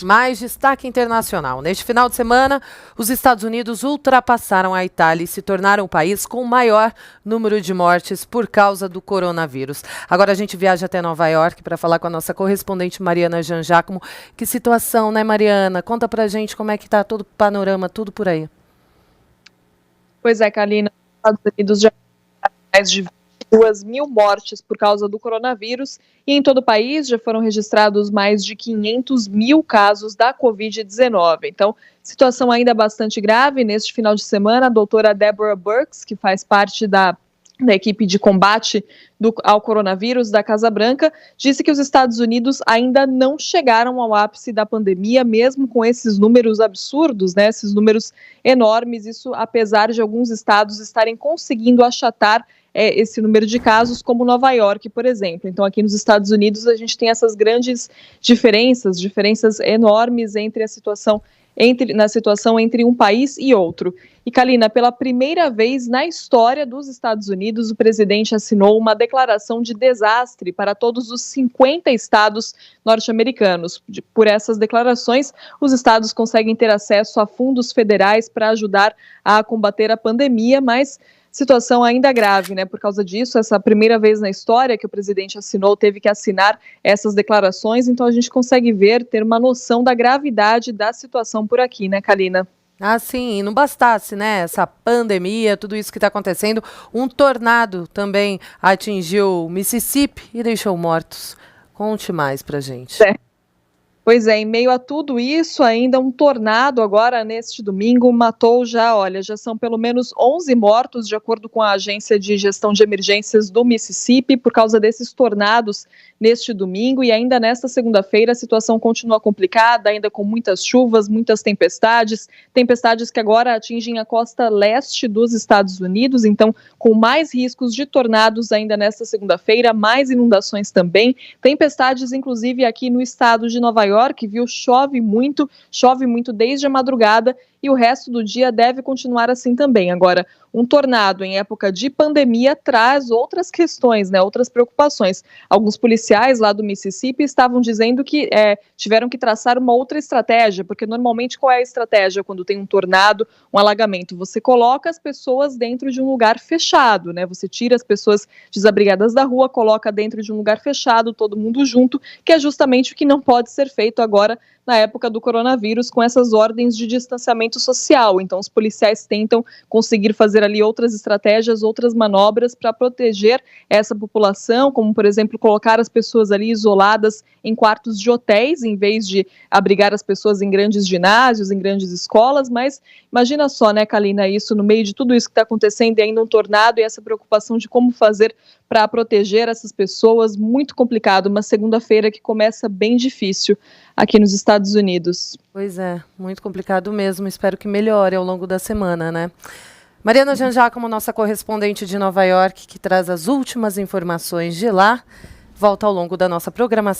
Mais destaque internacional. Neste final de semana, os Estados Unidos ultrapassaram a Itália e se tornaram o país com o maior número de mortes por causa do coronavírus. Agora a gente viaja até Nova York para falar com a nossa correspondente Mariana Jangiacomo. Que situação, né, Mariana? Conta pra gente como é que tá todo o panorama, tudo por aí. Pois é, Kalina, os Estados Unidos já tem mais de 22.000 mortes por causa do coronavírus e em todo o país já foram registrados mais de 500.000 casos da Covid-19. Então, situação ainda bastante grave. Neste final de semana, a doutora Deborah Birx, que faz parte da equipe de combate ao coronavírus da Casa Branca, disse que os Estados Unidos ainda não chegaram ao ápice da pandemia, mesmo com esses números absurdos, né, esses números enormes, isso apesar de alguns estados estarem conseguindo achatar esse número de casos, como Nova York, por exemplo. Então, aqui nos Estados Unidos, a gente tem essas grandes diferenças enormes na situação entre um país e outro. E, Kalina, pela primeira vez na história dos Estados Unidos, o presidente assinou uma declaração de desastre para todos os 50 estados norte-americanos. Por essas declarações, os estados conseguem ter acesso a fundos federais para ajudar a combater a pandemia, mas situação ainda grave, né? Por causa disso, essa primeira vez na história que o presidente teve que assinar essas declarações, então a gente consegue ter uma noção da gravidade da situação por aqui, né, Kalina? Ah, sim, e não bastasse, né, essa pandemia, tudo isso que está acontecendo, um tornado também atingiu o Mississippi e deixou mortos. Conte mais pra gente. Pois é, em meio a tudo isso, ainda um tornado agora neste domingo matou já são pelo menos 11 mortos, de acordo com a Agência de Gestão de Emergências do Mississippi, por causa desses tornados neste domingo, e ainda nesta segunda-feira a situação continua complicada, ainda com muitas chuvas, muitas tempestades que agora atingem a costa leste dos Estados Unidos, então com mais riscos de tornados ainda nesta segunda-feira, mais inundações também, tempestades inclusive aqui no estado de Nova York, viu? Chove muito desde a madrugada e o resto do dia deve continuar assim também. Agora, um tornado em época de pandemia traz outras questões, né, outras preocupações. Alguns policiais lá do Mississippi estavam dizendo que tiveram que traçar uma outra estratégia, porque normalmente qual é a estratégia quando tem um tornado, um alagamento? Você coloca as pessoas dentro de um lugar fechado, né? Você tira as pessoas desabrigadas da rua, coloca dentro de um lugar fechado, todo mundo junto, que é justamente o que não pode ser feito agora na época do coronavírus, com essas ordens de distanciamento social. Então, os policiais tentam conseguir fazer ali outras estratégias, outras manobras para proteger essa população, como, por exemplo, colocar as pessoas ali isoladas em quartos de hotéis, em vez de abrigar as pessoas em grandes ginásios, em grandes escolas. Mas imagina só, né, Kalina, isso no meio de tudo isso que está acontecendo e ainda um tornado e essa preocupação de como fazer para proteger essas pessoas, muito complicado. Uma segunda-feira que começa bem difícil aqui nos Estados Unidos. Pois é, muito complicado mesmo. Espero que melhore ao longo da semana, né? Mariana Jangiacomo, nossa correspondente de Nova York, que traz as últimas informações de lá, volta ao longo da nossa programação.